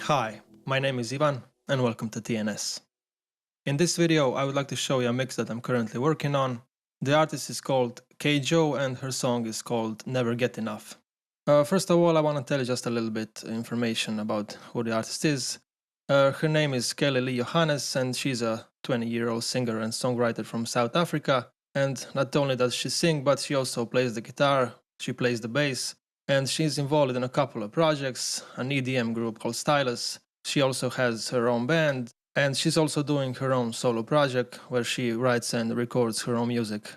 Hi, my name is Ivan and welcome to TNS. In this video I would like to show you a mix that I'm currently working on. The artist is called K-Jo and her song is called Never Get Enough. First of all, I want to tell you just a little bit information about who the artist is. Her name is Kelly Lee Johannes and she's a 20-year-old singer and songwriter from South Africa. And not only does she sing, but she also plays the guitar, she plays the bass, and she's involved in a couple of projects, an EDM group called Stylus. She also has her own band, and she's also doing her own solo project where she writes and records her own music.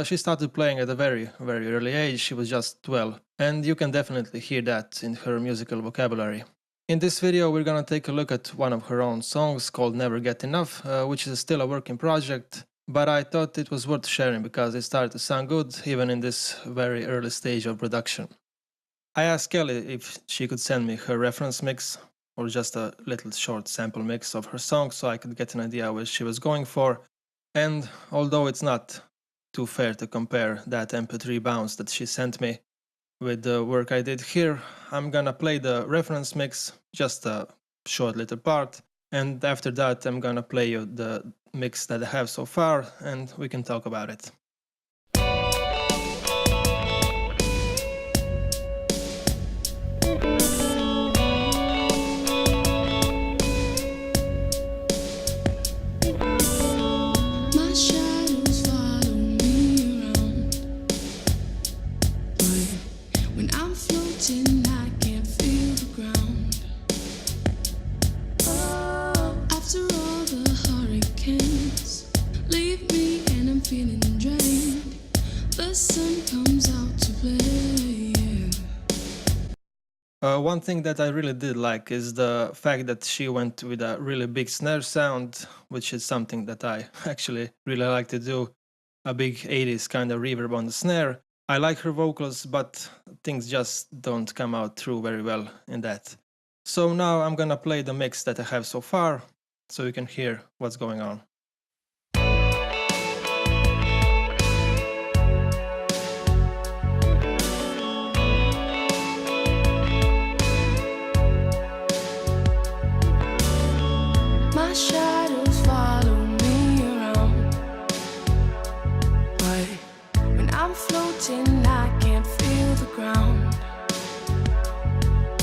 She started playing at a very early age, she was just 12, and you can definitely hear that in her musical vocabulary. In this video we're gonna take a look at one of her own songs called Never Get Enough, which is still a working project, but I thought it was worth sharing because it started to sound good even in this very early stage of production. I asked Kelly if she could send me her reference mix, or just a little short sample mix of her song so I could get an idea what she was going for, and although it's not too fair to compare that MP3 bounce that she sent me with the work I did here, I'm gonna play the reference mix, just a short little part, and after that I'm gonna play you the mix that I have so far and we can talk about it. One thing that I really did like is the fact that she went with a really big snare sound, which is something that I actually really like to do, a big 80s kind of reverb on the snare. I like her vocals, but things just don't come out through very well in that. So now I'm gonna play the mix that I have so far, so you can hear what's going on. My shadows follow me around, but when I'm floating I can't feel the ground.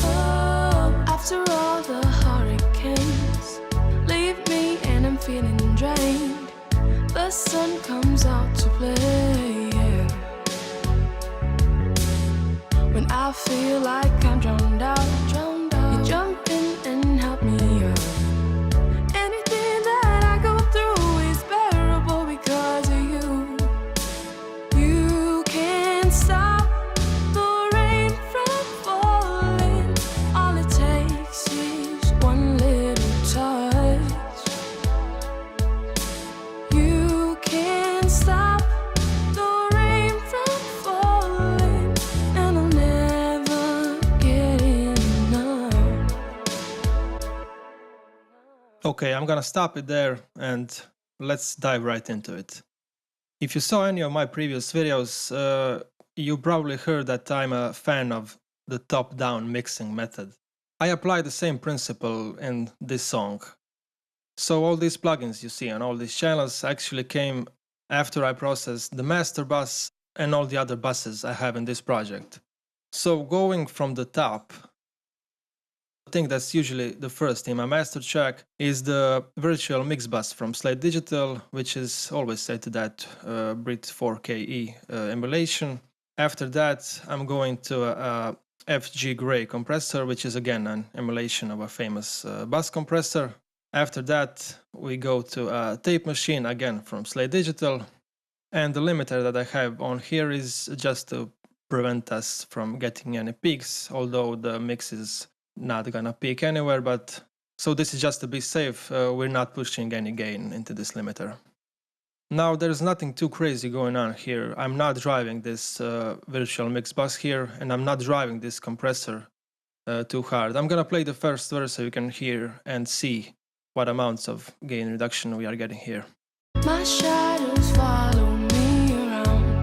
Oh, after all the hurricanes leave me and I'm feeling drained, the sun comes out to play, yeah. When I feel like I'm drowned out, you jump in and help me up. Okay, I'm gonna stop it there and let's dive right into it. If you saw any of my previous videos, you probably heard that I'm a fan of the top-down mixing method. I apply the same principle in this song. So all these plugins you see on all these channels actually came after I processed the master bus and all the other buses I have in this project. So going from the top, the thing that's usually the first in my master track is the virtual mix bus from Slate Digital, which is always set to that Brit 4KE emulation. After that, I'm going to a FG Gray compressor, which is again an emulation of a famous bus compressor. After that, we go to a tape machine, again from Slate Digital. And the limiter that I have on here is just to prevent us from getting any peaks, although the mix is not gonna peak anywhere, but so this is just to be safe, we're not pushing any gain into this limiter. Now there's nothing too crazy going on here. I'm not driving this virtual mix bus here, and I'm not driving this compressor too hard. I'm gonna play the first verse so you can hear and see what amounts of gain reduction we are getting here. My shadows follow me around,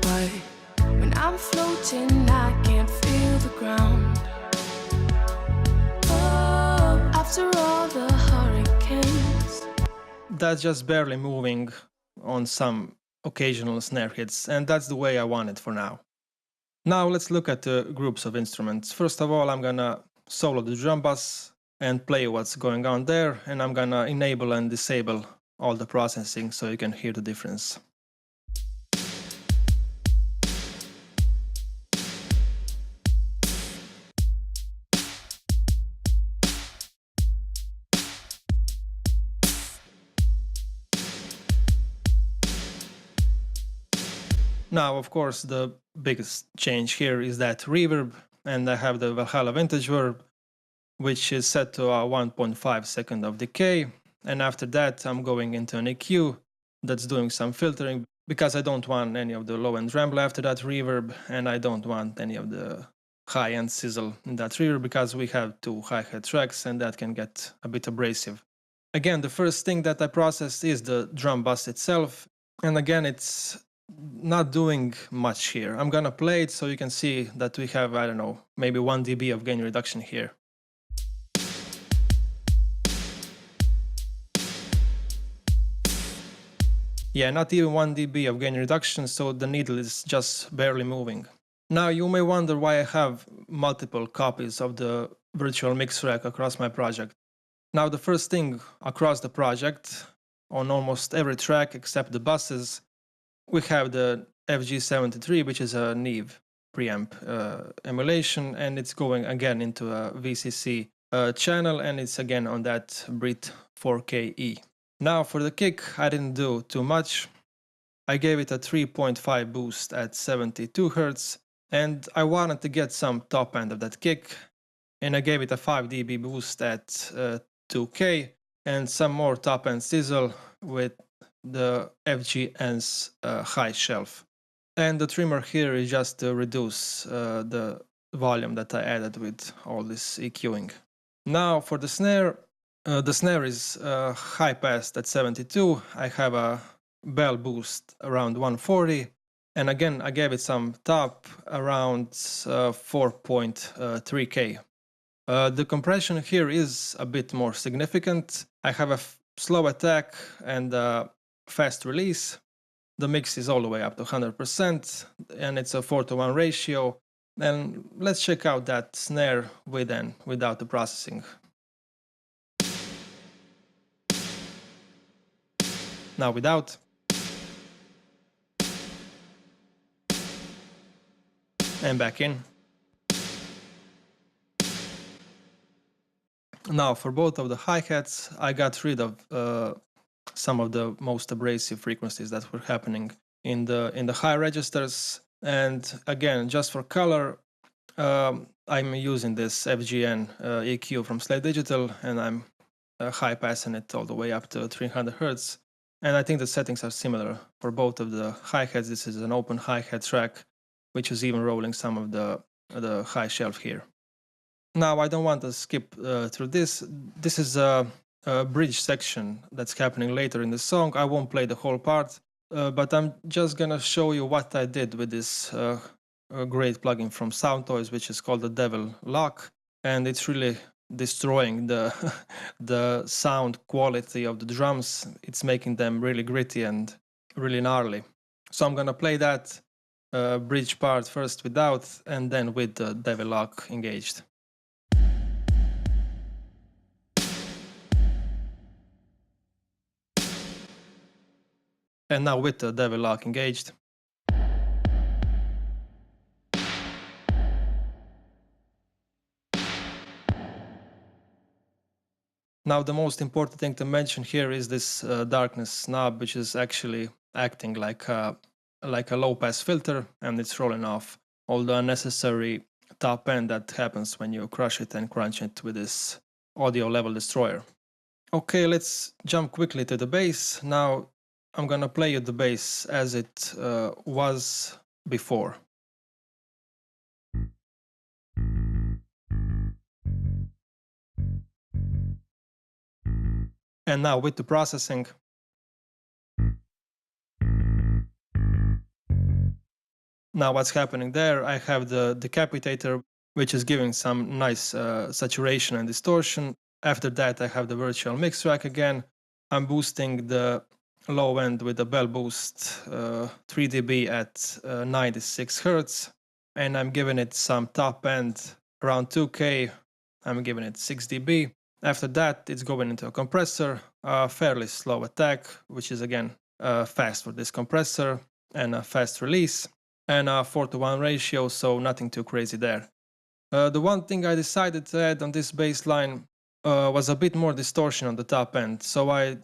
but when I'm floating I can't feel the ground. that's just barely moving on some occasional snare hits, and that's the way I want it for now. Now let's look at the groups of instruments. First of all, I'm gonna solo the drum bass and play what's going on there, and I'm gonna enable and disable all the processing so you can hear the difference. Now, of course, the biggest change here is that reverb, and I have the Valhalla Vintage Verb, which is set to a 1.5 second of decay, and after that I'm going into an EQ that's doing some filtering, because I don't want any of the low-end tremble after that reverb, and I don't want any of the high-end sizzle in that reverb, because we have two hi-hat tracks and that can get a bit abrasive. Again, the first thing that I processed is the drum bass itself, and again, it's not doing much here. I'm gonna play it so you can see that we have, I don't know, maybe 1 dB of gain reduction here. Yeah, not even 1 dB of gain reduction, so the needle is just barely moving. Now you may wonder why I have multiple copies of the virtual mix rack across my project. Now the first thing across the project, on almost every track except the buses, we have the FG73, which is a Neve preamp emulation, and it's going again into a VCC channel, and it's again on that Brit 4KE. Now for the kick, I didn't do too much. I gave it a 3.5 boost at 72 Hz, and I wanted to get some top end of that kick, and I gave it a 5 dB boost at 2K, and some more top end sizzle with the FGN's high shelf. And the trimmer here is just to reduce the volume that I added with all this EQing. Now for the snare is high passed at 72. I have a bell boost around 140, and again I gave it some top around 4.3K. The compression here is a bit more significant. I have a slow attack and fast release. The mix is all the way up to 100%, and it's a 4:1 ratio. And let's check out that snare with and without the processing. Now without. And back in. Now for both of the hi-hats, I got rid of some of the most abrasive frequencies that were happening in the high registers, and again, just for color, I'm using this FGN EQ from Slate Digital, and I'm high passing it all the way up to 300 Hz, and I think the settings are similar for both of the hi-hats. This is an open hi-hat track, which is even rolling some of the high shelf here. Now I don't want to skip through this. This is a bridge section that's happening later in the song. I won't play the whole part, but I'm just gonna show you what I did with this great plugin from Soundtoys, which is called the Devil Lock, and it's really destroying the the sound quality of the drums. It's making them really gritty and really gnarly. So I'm gonna play that bridge part first without, and then with the Devil Lock engaged. And now with the Devil Lock engaged. Now the most important thing to mention here is this darkness knob, which is actually acting like a low pass filter, and it's rolling off all the unnecessary top end that happens when you crush it and crunch it with this audio level destroyer. Okay, let's jump quickly to the bass. Now I'm gonna play you the bass as it was before. And now with the processing. Now what's happening there, I have the decapitator, which is giving some nice saturation and distortion. After that I have the virtual mix rack again, I'm boosting the low end with a bell boost 3 dB at 96 Hz, and I'm giving it some top end around 2K. I'm giving it 6 dB. After that, it's going into a compressor, a fairly slow attack, which is again fast for this compressor, and a fast release, and a 4:1 ratio, so nothing too crazy there. The one thing I decided to add on this bass line was a bit more distortion on the top end, so I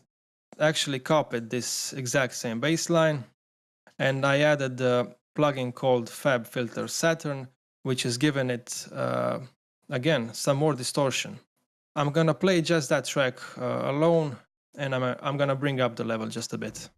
actually copied this exact same bass line, and I added the plugin called Fab Filter Saturn, which has given it again some more distortion. I'm gonna play just that track alone, and I'm gonna bring up the level just a bit.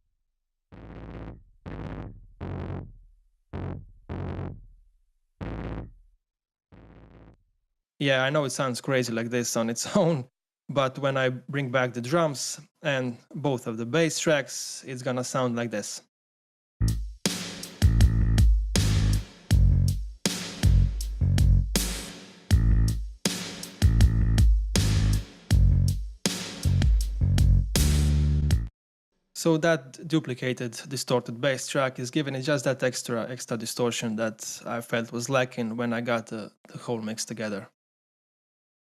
Yeah, I know it sounds crazy like this on its own, but when I bring back the drums and both of the bass tracks, it's gonna sound like this. So that duplicated, distorted bass track is giving it just that extra distortion that I felt was lacking when I got the whole mix together.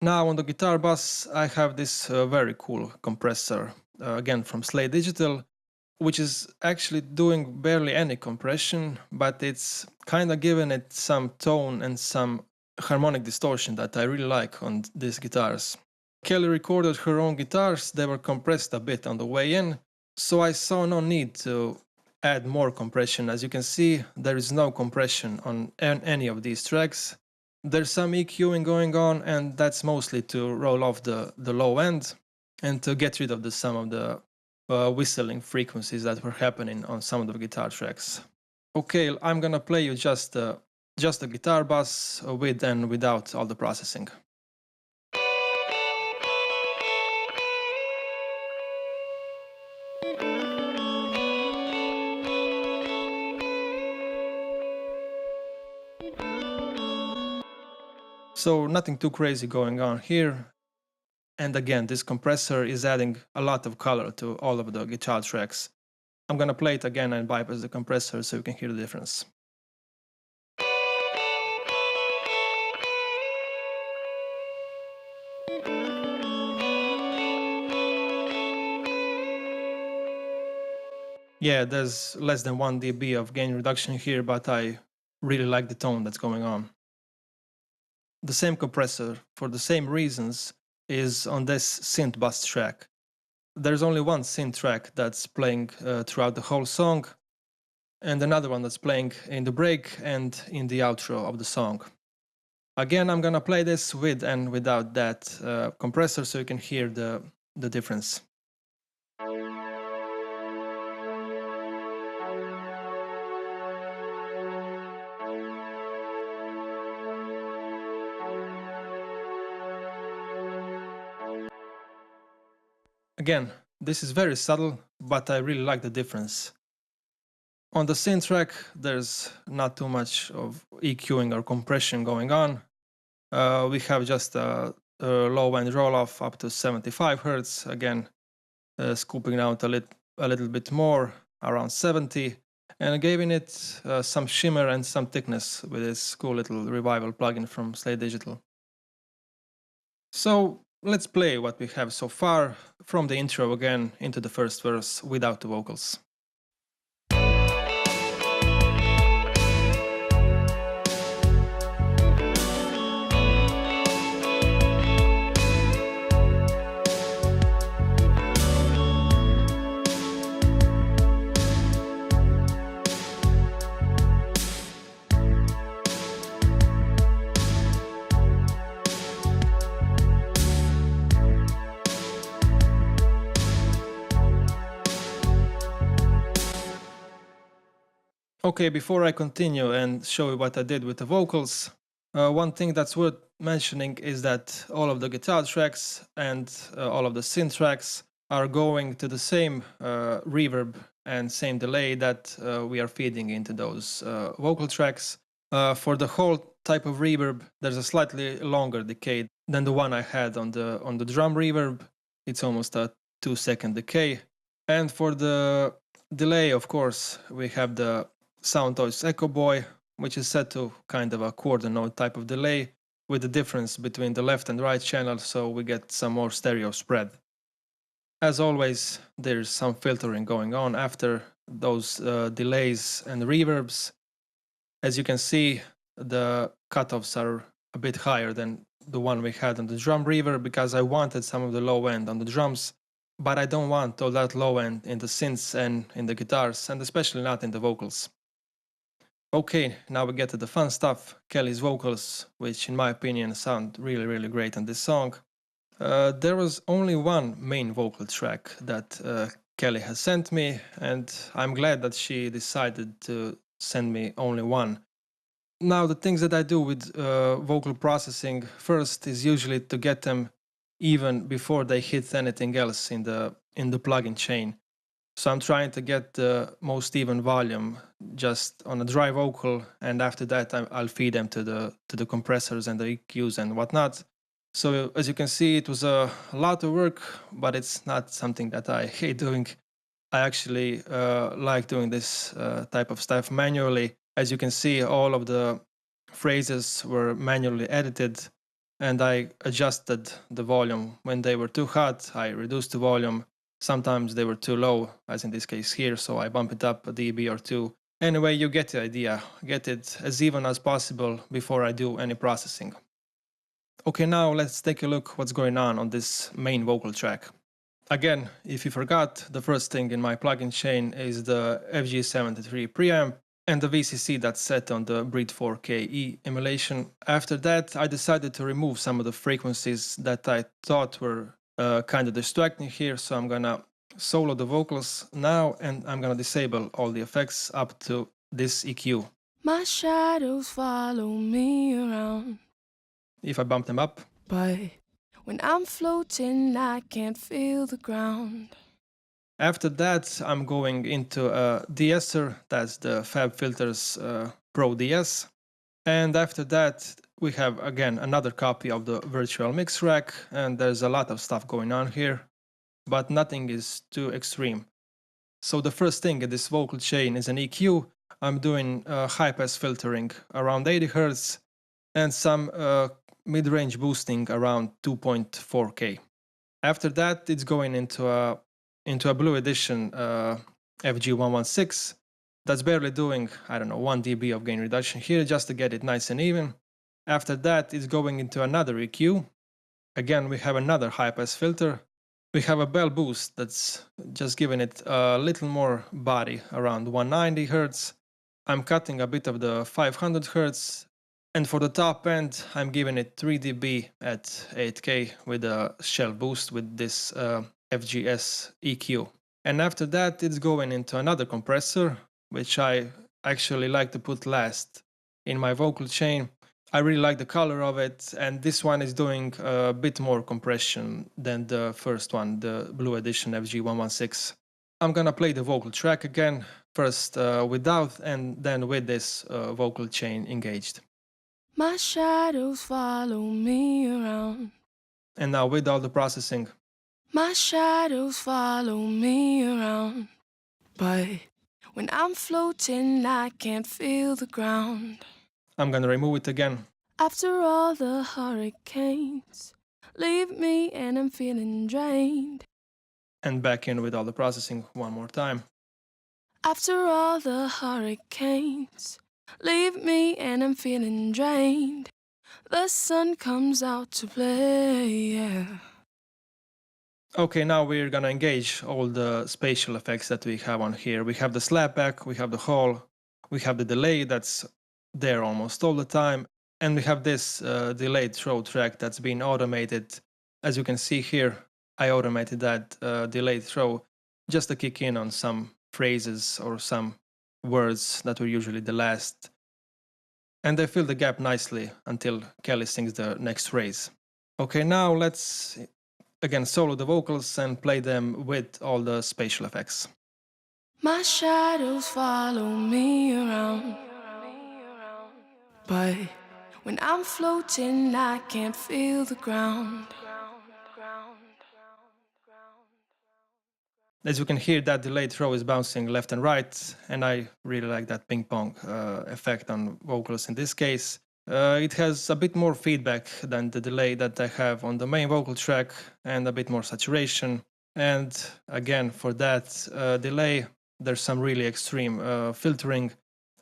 Now on the guitar bus, I have this very cool compressor, again from Slate Digital, which is actually doing barely any compression, but it's kind of giving it some tone and some harmonic distortion that I really like on these guitars. Kelly recorded her own guitars, they were compressed a bit on the way in, so I saw no need to add more compression. As you can see, there is no compression on any of these tracks. There's some EQing going on, and that's mostly to roll off the low end and to get rid of some of the whistling frequencies that were happening on some of the guitar tracks. Okay, I'm gonna play you just the guitar bass with and without all the processing. So nothing too crazy going on here. And again, this compressor is adding a lot of color to all of the guitar tracks. I'm gonna play it again and bypass the compressor so you can hear the difference. Yeah, there's less than 1 dB of gain reduction here, but I really like the tone that's going on. The same compressor, for the same reasons, is on this synth bus track. There's only one synth track that's playing throughout the whole song, and another one that's playing in the break and in the outro of the song. Again, I'm gonna play this with and without that compressor so you can hear the difference. Again, this is very subtle, but I really like the difference. On the synth track, there's not too much of EQing or compression going on. We have just a low end roll off up to 75 Hz, again, scooping out a little bit more, around 70, and giving it some shimmer and some thickness with this cool little revival plugin from Slate Digital. So let's play what we have so far from the intro again into the first verse without the vocals. Okay, before I continue and show you what I did with the vocals, one thing that's worth mentioning is that all of the guitar tracks and all of the synth tracks are going to the same reverb and same delay that we are feeding into those vocal tracks. For the whole type of reverb, there's a slightly longer decay than the one I had on the drum reverb. It's almost a 2-second decay. And for the delay, of course, we have the Soundtoys Echo Boy, which is set to kind of a quarter note type of delay with the difference between the left and right channel, so we get some more stereo spread. As always, there's some filtering going on after those delays and reverbs. As you can see, the cutoffs are a bit higher than the one we had on the drum reverb because I wanted some of the low end on the drums, but I don't want all that low end in the synths and in the guitars, and especially not in the vocals. Okay, now we get to the fun stuff, Kelly's vocals, which in my opinion sound really great on this song. There was only one main vocal track that Kelly has sent me, and I'm glad that she decided to send me only one. Now, the things that I do with vocal processing first is usually to get them even before they hit anything else in the plugin chain. So I'm trying to get the most even volume just on a dry vocal, and after that I'll feed them to the compressors and the EQs and whatnot. So as you can see, it was a lot of work, but it's not something that I hate doing. I actually like doing this type of stuff manually. As you can see, all of the phrases were manually edited, and I adjusted the volume. When they were too hot, I reduced the volume. Sometimes they were too low, as in this case here, so I bump it up a dB or two. Anyway, you get the idea. Get it as even as possible before I do any processing. Okay, now let's take a look what's going on this main vocal track. Again, if you forgot, the first thing in my plugin chain is the FG73 preamp and the VCC that's set on the Breed 4KE emulation. After that, I decided to remove some of the frequencies that I thought were kind of distracting here, so I'm gonna solo the vocals now, and I'm gonna disable all the effects up to this EQ. My shadows follow me around. If I bump them up. But when I'm floating, I can't feel the ground. After that, I'm going into a de-esser, that's the FabFilters Pro DS. And after that, we have again another copy of the virtual mix rack, and there's a lot of stuff going on here, but nothing is too extreme. So the first thing in this vocal chain is an EQ. I'm doing high-pass filtering around 80 Hz and some mid-range boosting around 2.4K. After that, it's going into a Blue Edition FG116 that's barely doing, I don't know, 1 dB of gain reduction here just to get it nice and even. After that, it's going into another EQ. Again, we have another high-pass filter. We have a bell boost that's just giving it a little more body around 190 Hz. I'm cutting a bit of the 500 Hz. And for the top end, I'm giving it 3 dB at 8K with a shell boost with this FGS EQ. And after that, it's going into another compressor, which I actually like to put last in my vocal chain. I really like the color of it, and this one is doing a bit more compression than the first one, the Blue Edition FG116. I'm gonna play the vocal track again, first without and then with this vocal chain engaged. My shadows follow me around. And now with all the processing. My shadows follow me around. But when I'm floating, I can't feel the ground. I'm gonna remove it again. After all the hurricanes leave me and I'm feeling drained. And back in with all the processing one more time. After all the hurricanes leave me and I'm feeling drained. The sun comes out to play, yeah. Okay, now we're gonna engage all the spatial effects that we have on here. We have the slapback, we have the hall, we have the delay that's there almost all the time, and we have this delayed throw track that's been automated. As you can see here, I automated that delayed throw just to kick in on some phrases or some words that were usually the last. And they fill the gap nicely until Kelly sings the next phrase. Okay, now let's again solo the vocals and play them with all the spatial effects. My shadows follow me around. But when I'm floating, I can't feel the ground. As you can hear, that delay throw is bouncing left and right, and I really like that ping pong effect on vocals in this case. It has a bit more feedback than the delay that I have on the main vocal track, and a bit more saturation. And again, for that delay, there's some really extreme filtering.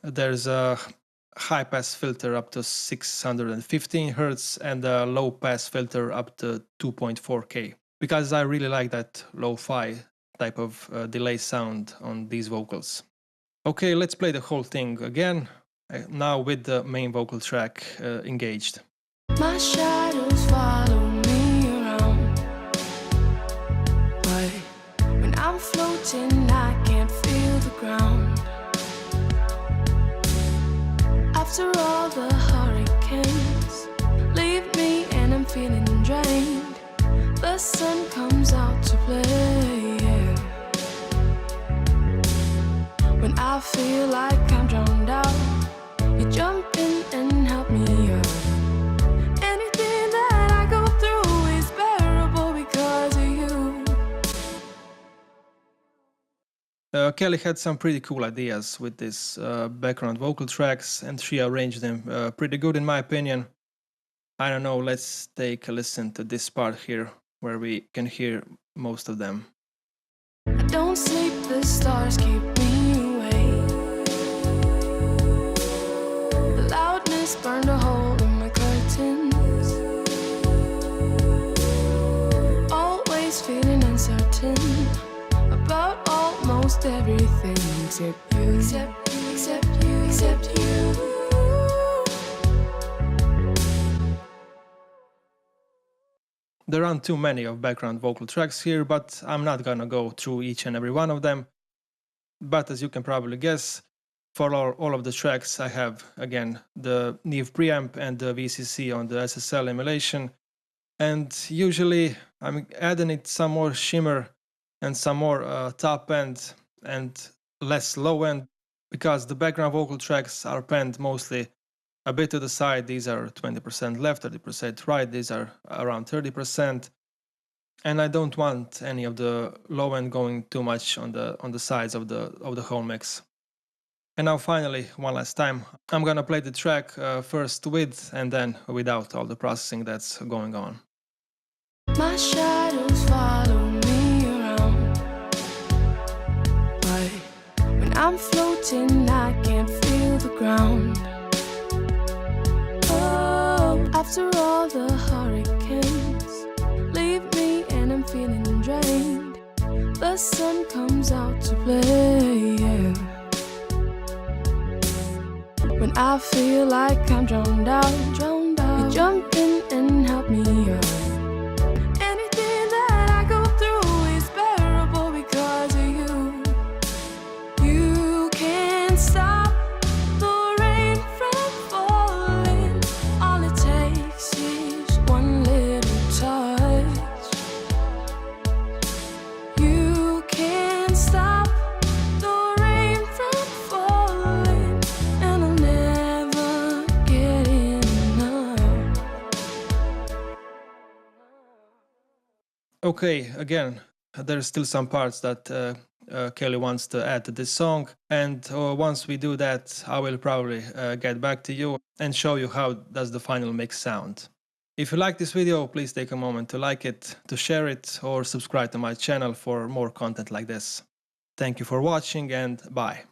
There's a high pass filter up to 615 Hz and a low pass filter up to 2.4K, because I really like that lo-fi type of delay sound on these vocals. Okay, let's play the whole thing again, now with the main vocal track engaged. My shadows follow me around, but when I'm floating I can't feel the ground. After all the hurricanes leave me and I'm feeling drained, the sun comes out to play, yeah. When I feel like I'm drowned out, you jump in and help me out. Anything that I go through is bearable because of you. Kelly had some pretty cool ideas with these background vocal tracks, and she arranged them pretty good in my opinion. I don't know, let's take a listen to this part here, where we can hear most of them. I don't sleep, the stars keep me awake. The loudness burned a hole in my curtains. Always feeling uncertain about almost everything except you. Except you, except you, except you. There aren't too many of background vocal tracks here, but I'm not gonna go through each and every one of them. But as you can probably guess, for all of the tracks I have, again, the Neve preamp and the VCC on the SSL emulation. And usually I'm adding it some more shimmer and some more top end and less low end, because the background vocal tracks are panned mostly a bit to the side. These are 20% left, 30% right, these are around 30%. And I don't want any of the low end going too much on the sides of the whole mix. And now finally, one last time, I'm gonna play the track first with and then without all the processing that's going on. My shadows follow me around, but when I'm floating I can't feel the ground. Oh, after all the hurricanes leave me and I'm feeling drained, the sun comes out to play, yeah. When I feel like I'm drowned out, you jump in and help me out. Okay, again, there's still some parts that Kelly wants to add to this song, and once we do that, I will probably get back to you and show you how does the final mix sound. If you like this video, please take a moment to like it, to share it, or subscribe to my channel for more content like this. Thank you for watching, and bye.